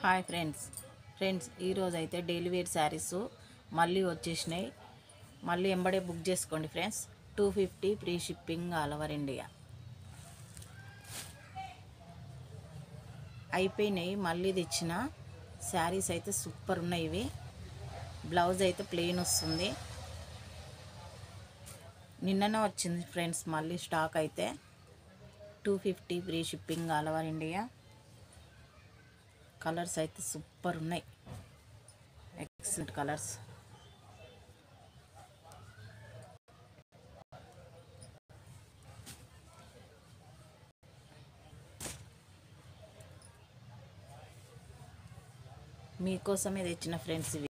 Hi friends ఈరోజు అయితే daily wear saris మళ్ళీ వచ్చేసినాయి. మళ్ళీ ఎంబడే బుక్ చేసుకోండి friends. 250 free shipping all over India. అయిపోయినాయి, మళ్ళీ తెచ్చిన శారీస్ అయితే సూపర్ ఉన్నాయి. ఇవి బ్లౌజ్ అయితే ప్లెయిన్ వస్తుంది. నిన్ననే వచ్చింది ఫ్రెండ్స్, మళ్ళీ స్టాక్ అయితే 250 free shipping all over India. Colours అయితే సూపర్ ఉన్నాయి, ఎక్సలెంట్ కలర్స్. మీకోసమే తెచ్చిన ఫ్రెండ్స్ ఇవి.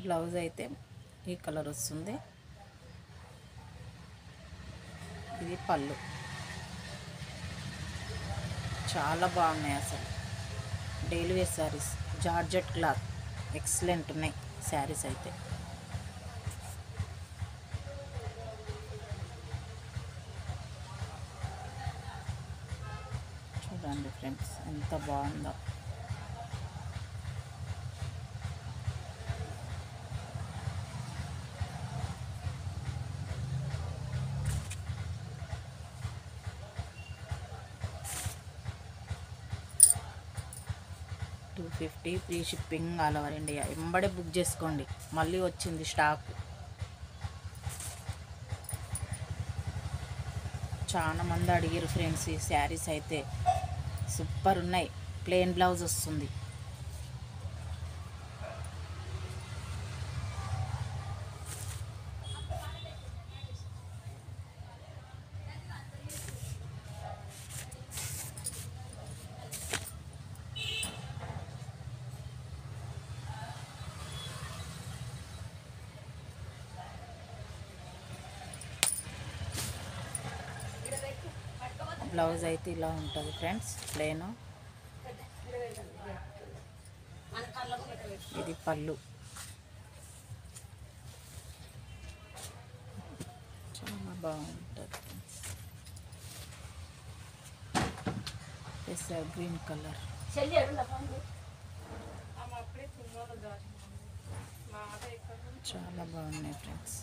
బ్లౌజ్ అయితే ఈ కలర్ వస్తుంది. ఇది పళ్ళు. చాలా బాగున్నాయి అసలు. Daily wear sarees, georgette cloth, excellent ఉన్నాయి శారీస్ అయితే. చూడండి ఫ్రెండ్స్ ఎంత బాగుందో. $250 free shipping all over India. ఎంబడే బుక్ చేసుకోండి, మళ్ళీ వచ్చింది స్టాక్. చాలా మంది అడిగారు ఫ్రెండ్స్. ఈ శారీస్ అయితే సూపర్ ఉన్నాయి. ప్లెయిన్ బ్లౌజ్ వస్తుంది. బ్లౌజ్ అయితే ఇలా ఉంటుంది ఫ్రెండ్స్, ప్లెయిన్. ఇది పళ్ళు. చాలా బాగుంటుంది ఫ్రెండ్స్. గ్రీన్ కలర్ చాలా బాగున్నాయి ఫ్రెండ్స్.